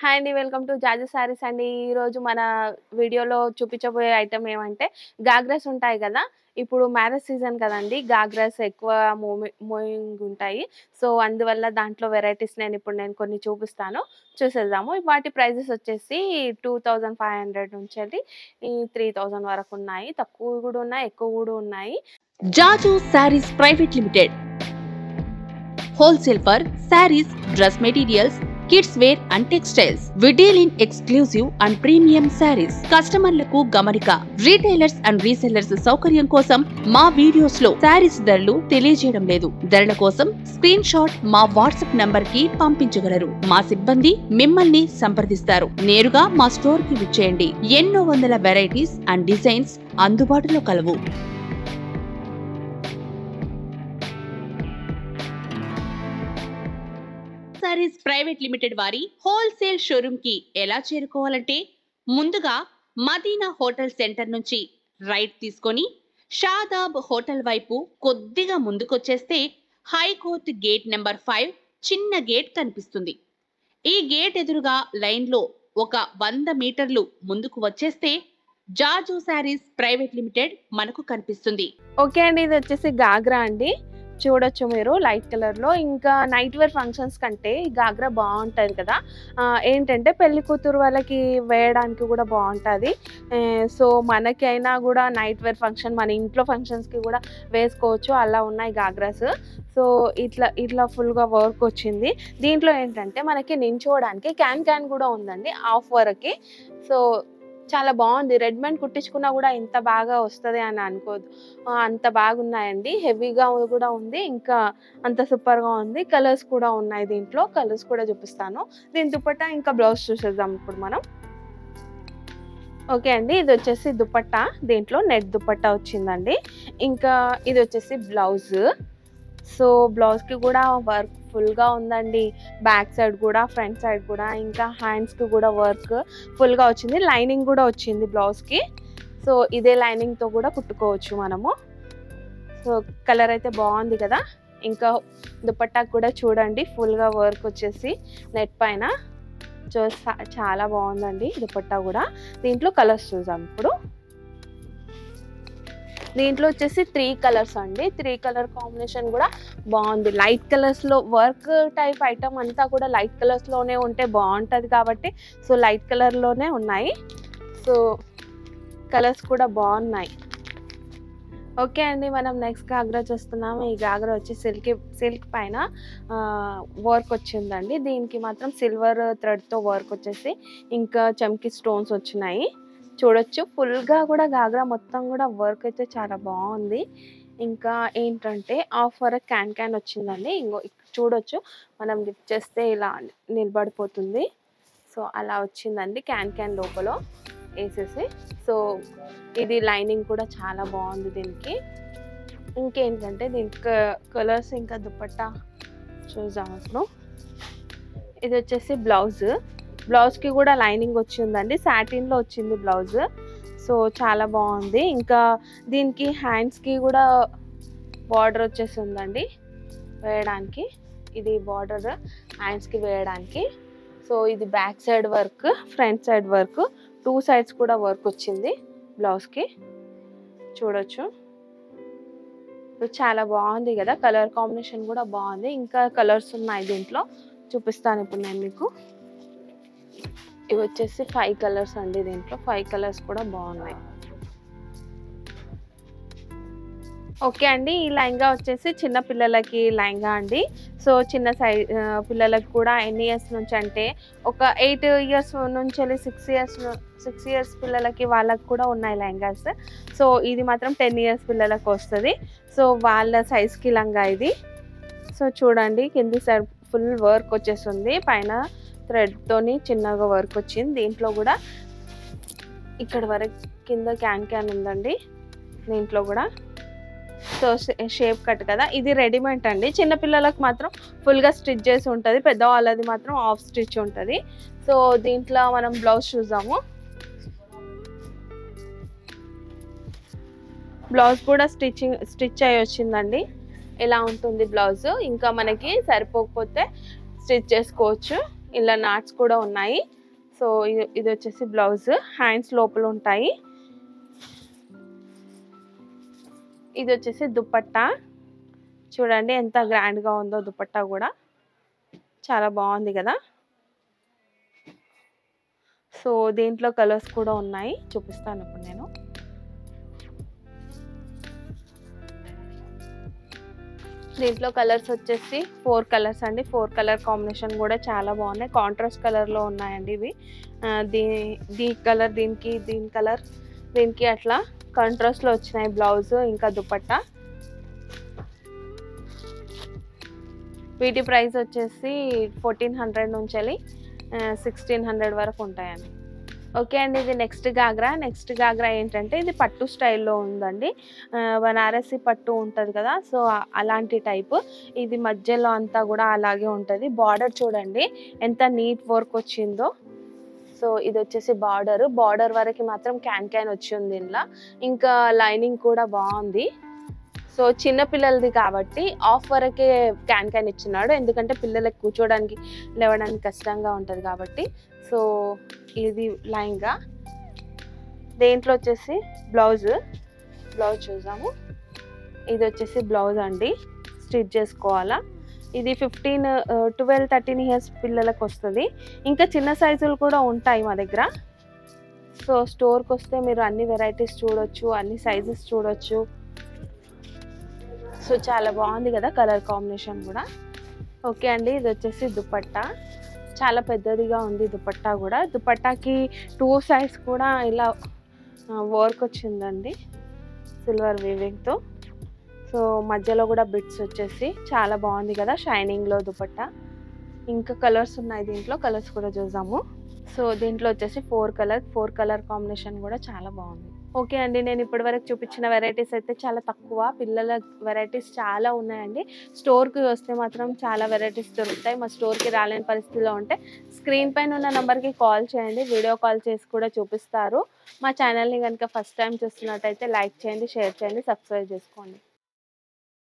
Hi అండి. Welcome to జాజీ saris అండి. ఈరోజు మన వీడియోలో చూపించబోయే ఐటెమ్ ఏమంటే గాగ్రాస్ ఉంటాయి కదా. ఇప్పుడు మ్యారేజ్ సీజన్ కదండి. గాగ్రాస్ ఎక్కువ మూవింగ్ ఉంటాయి. సో అందువల్ల దాంట్లో వెరైటీస్ నేను కొన్ని చూపిస్తాను. చూసేద్దాము. వాటి ప్రైజెస్ వచ్చేసి 2500 నుంచి వెళ్ళి 3000 వరకు ఉన్నాయి. తక్కువ కూడా ఉన్నాయి, ఎక్కువ కూడా ఉన్నాయి. Jaju sarees private limited wholesale for sarees, dress materials, kids wear and textiles. We deal in exclusive and premium sarees. కస్టమర్లకు గమనిక, రీటైలర్స్ అండ్ రీసెల్లర్స్ సౌకర్యం కోసం మా వీడియోస్ లో సారీస్ ధరలు తెలియజేయడం లేదు. ధరల కోసం స్క్రీన్ షాట్ మా వాట్సాప్ నంబర్ కి పంపించగలరు. మా సిబ్బంది మిమ్మల్ని సంప్రదిస్తారు. నేరుగా మా స్టోర్ కి విచ్చేయండి. ఎన్నో వందల వెరైటీస్ అండ్ డిజైన్స్ అందుబాటులో కలవు. సారీస్ ప్రైవేట్ లిమిటెడ్ వారి హోల్సేల్ షోరూమ్ కి ఎలా చేరుకోవాలంటే ముందుగా మదీనా హోటల్ సెంటర్ నుంచి రైట్ తీసుకొని షాదాబ్ హోటల్ వైపు కొద్దిగా ముందుకొచ్చేస్తే హైకోర్ట్ గేట్ నెంబర్ 5 చిన్న గేట్ కనిపిస్తుంది. ఈ గేట్ ఎదురుగా లైన్లో ఒక 100 మీటర్లు ముందుకు వచ్చేస్తే జాజు సారీస్ ప్రైవేట్ లిమిటెడ్ మనకు కనిపిస్తుంది. ఓకే అండి, ఇది వచ్చేసి గాగ్రా అండి. చూడొచ్చు మీరు లైట్ కలర్లో. ఇంకా నైట్ వేర్ ఫంక్షన్స్ కంటే ఈ గాగ్రా బాగుంటుంది కదా. ఏంటంటే పెళ్లి కూతురు వాళ్ళకి వేయడానికి కూడా బాగుంటుంది. సో మనకి అయినా కూడా నైట్ వేర్ ఫంక్షన్, మన ఇంట్లో ఫంక్షన్స్కి కూడా వేసుకోవచ్చు. అలా ఉన్నాయి గాగ్రాస్. సో ఇట్లా ఫుల్గా వర్క్ వచ్చింది. దీంట్లో ఏంటంటే మనకి నించోవడానికి క్యాన్ కూడా ఉందండి, ఆఫ్ వరకి. సో చాలా బాగుంది. రెడీమేడ్ కుట్టించుకున్నా కూడా ఇంత బాగా వస్తుంది అని అనుకోదు, అంత బాగున్నాయండి. హెవీగా కూడా ఉంది, ఇంకా అంత సూపర్గా ఉంది. కలర్స్ కూడా ఉన్నాయి దీంట్లో. కలర్స్ కూడా చూపిస్తాను. దీని దుపట్టా ఇంకా బ్లౌజ్ చూసేద్దాం ఇప్పుడు మనం. ఓకే అండి, ఇది వచ్చేసి దుపట్టా. దీంట్లో నెట్ దుపట్టా వచ్చిందండి. ఇంకా ఇది వచ్చేసి బ్లౌజ్. సో బ్లౌజ్కి కూడా వర్క్ ఫుల్గా ఉందండి. బ్యాక్ సైడ్ కూడా, ఫ్రంట్ సైడ్ కూడా, ఇంకా హ్యాండ్స్కి కూడా వర్క్ ఫుల్గా వచ్చింది. లైనింగ్ కూడా వచ్చింది బ్లౌజ్కి. సో ఇదే లైనింగ్తో కూడా కుట్టుకోవచ్చు మనము. సో కలర్ అయితే బాగుంది కదా. ఇంకా దుపట్టాకు కూడా చూడండి, ఫుల్గా వర్క్ వచ్చేసి నెట్ పైన. చాలా బాగుందండి దుపట్టా కూడా. దీంట్లో కలర్స్ చూద్దాం ఇప్పుడు. దీంట్లో వచ్చేసి 3 కలర్స్ అండి. 3 కలర్ కాంబినేషన్ కూడా బాగుంది. లైట్ కలర్స్లో వర్క్ టైప్ ఐటమ్ అంతా కూడా లైట్ కలర్స్లోనే ఉంటే బాగుంటుంది కాబట్టి సో లైట్ కలర్లోనే ఉన్నాయి. సో కలర్స్ కూడా బాగున్నాయి. ఓకే అండి, మనం నెక్స్ట్ గాగ్రా చూస్తున్నాము. ఈ గాగ్రా వచ్చి సిల్క్ పైన వర్క్ వచ్చిందండి. దీనికి మాత్రం సిల్వర్ థ్రెడ్తో వర్క్ వచ్చేసి ఇంకా చమ్కీ స్టోన్స్ వచ్చినాయి. చూడొచ్చు ఫుల్గా కూడా గాగ్రా మొత్తం కూడా వర్క్ అయితే చాలా బాగుంది. ఇంకా ఏంటంటే ఆఫర్ క్యాన్ వచ్చిందండి. ఇంకో చూడొచ్చు, మనం లిఫ్ట్ చేస్తే ఇలా నిలబడిపోతుంది. సో అలా వచ్చిందండి క్యాన్ లోపల వేసేసి. సో ఇది లైనింగ్ కూడా చాలా బాగుంది దీనికి. ఇంకేంటంటే దీనికి కలర్స్ ఇంకా దుపట్టా చూద్దాం ఇప్పుడు. ఇది వచ్చేసి బ్లౌజ్కి కూడా లైనింగ్ వచ్చిందండి. సాటిన్లో వచ్చింది బ్లౌజ్. సో చాలా బాగుంది. ఇంకా దీనికి హ్యాండ్స్కి కూడా బార్డర్ వచ్చేసి ఉందండి వేయడానికి. ఇది బార్డర్ హ్యాండ్స్కి వేయడానికి. సో ఇది back side work, front side work, 2 sides కూడా వర్క్ వచ్చింది బ్లౌజ్కి. చూడొచ్చు చాలా బాగుంది కదా. కలర్ కాంబినేషన్ కూడా బాగుంది. ఇంకా కలర్స్ ఉన్నాయి దీంట్లో, చూపిస్తాను ఇప్పుడు నేను మీకు. ఇవి వచ్చేసి 5 కలర్స్ అండి. దీంట్లో 5 కలర్స్ కూడా బాగున్నాయి. ఓకే అండి, ఈ లెహంగా వచ్చేసి చిన్న పిల్లలకి లెహంగా అండి. సో చిన్న పిల్లలకి కూడా ఎన్ని ఇయర్స్ నుంచి అంటే ఒక 8 ఇయర్స్ నుంచి వెళ్ళి 6 ఇయర్స్ పిల్లలకి వాళ్ళకి కూడా ఉన్నాయి లెహంగాస్. సో ఇది మాత్రం 10 ఇయర్స్ పిల్లలకు వస్తుంది. సో వాళ్ళ సైజ్కి లంగా ఇది. సో చూడండి కింది సైడ్ ఫుల్ వర్క్ వచ్చేస్తుంది. పైన థ్రెడ్తోని చిన్నగా వర్క్ వచ్చింది. దీంట్లో కూడా ఇక్కడ వరకు కింద క్యాన్ ఉందండి దీంట్లో కూడా. సో షేప్ కట్ కదా. ఇది రెడీమేడ్ అండి. చిన్నపిల్లలకు మాత్రం ఫుల్గా స్టిచ్ చేసి ఉంటుంది, పెద్దవాళ్ళది మాత్రం ఆఫ్ స్టిచ్ ఉంటుంది. సో దీంట్లో మనం బ్లౌజ్ చూద్దాము. బ్లౌజ్ కూడా స్టిచ్ అయ్యి వచ్చిందండి. ఇలా ఉంటుంది బ్లౌజ్. ఇంకా మనకి సరిపోకపోతే స్టిచ్ చేసుకోవచ్చు. ఇలా నాట్స్ కూడా ఉన్నాయి. సో ఇది వచ్చేసి బ్లౌజ్, హ్యాండ్స్ లోపల ఉంటాయి. ఇది వచ్చేసి దుపట్టా, చూడండి ఎంత గ్రాండ్గా ఉందో. దుపట్టా కూడా చాలా బాగుంది కదా. సో దీంట్లో కలర్స్ కూడా ఉన్నాయి, చూపిస్తాను ఇప్పుడు నేను. దీంట్లో కలర్స్ వచ్చేసి 4 కలర్స్ అండి. 4 కలర్ కాంబినేషన్ కూడా చాలా బాగున్నాయి. కాంట్రాస్ట్ కలర్లో ఉన్నాయండి ఇవి. దీ కలర్ దీనికి, దీని కలర్ దీనికి, అట్లా కాంట్రాస్ట్లో వచ్చినాయి బ్లౌజ్ ఇంకా దుపట్టా. వీటి ప్రైస్ వచ్చేసి 1400 నుంచి 1600 వరకు ఉంటాయండి. ఓకే అండి, ఇది నెక్స్ట్ గాగ్రా. నెక్స్ట్ గాగ్రా ఏంటంటే ఇది పట్టు స్టైల్లో ఉందండి. బనారసి పట్టు ఉంటుంది కదా, సో అలాంటి టైపు. ఇది మధ్యలో అంతా కూడా అలాగే ఉంటుంది. బార్డర్ చూడండి ఎంత నీట్ వర్క్ వచ్చిందో. సో ఇది వచ్చేసి బార్డర్ వరకు మాత్రం క్యాన్ వచ్చింది ఇందులో. ఇంకా లైనింగ్ కూడా బాగుంది. సో చిన్న పిల్లలది కాబట్టి ఆఫ్ వరకే క్యాన్ ఇచ్చినాడు, ఎందుకంటే పిల్లలకు కూర్చోడానికి లేవడానికి కష్టంగా ఉంటుంది కాబట్టి. సో ఇది లైన్గా. దేంట్లో వచ్చేసి బ్లౌజ్ చూసాము. ఇది వచ్చేసి బ్లౌజ్ అండి, స్టిచ్ చేసుకోవాలా. ఇది 12-13 ఇయర్స్ పిల్లలకు వస్తుంది. ఇంకా చిన్న సైజులు కూడా ఉంటాయి మా దగ్గర. సో స్టోర్కి వస్తే మీరు అన్ని వెరైటీస్ చూడొచ్చు, అన్ని సైజెస్ చూడొచ్చు. సో చాలా బాగుంది కదా కలర్ కాంబినేషన్ కూడా. ఓకే అండి, ఇది వచ్చేసి దుపట్టా, చాలా పెద్దదిగా ఉంది దుపట్టా కూడా. దుపట్టాకి 2 సైడ్స్ కూడా ఇలా వర్క్ వచ్చిందండి సిల్వర్ వీవింగ్తో. సో మధ్యలో కూడా బిట్స్ వచ్చేసి చాలా బాగుంది కదా షైనింగ్లో దుపట్టా. ఇంకా కలర్స్ ఉన్నాయి దీంట్లో, కలర్స్ కూడా చూద్దాము. సో దీంట్లో వచ్చేసి 4 కలర్ కాంబినేషన్ కూడా చాలా బాగుంది. ఓకే అండి, నేను ఇప్పటివరకు చూపించిన వెరైటీస్ అయితే చాలా తక్కువ. పిల్లల వెరైటీస్ చాలా ఉన్నాయండి. స్టోర్కి వస్తే మాత్రం చాలా వెరైటీస్ దొరుకుతాయి. మా స్టోర్కి రాలేని పరిస్థితిలో ఉంటే స్క్రీన్ పైన ఉన్న నెంబర్కి కాల్ చేయండి, వీడియో కాల్ చేసి కూడా చూపిస్తారు. మా ఛానల్ని కనుక ఫస్ట్ టైం చూస్తున్నట్టయితే లైక్ చేయండి, షేర్ చేయండి, సబ్స్క్రైబ్ చేసుకోండి.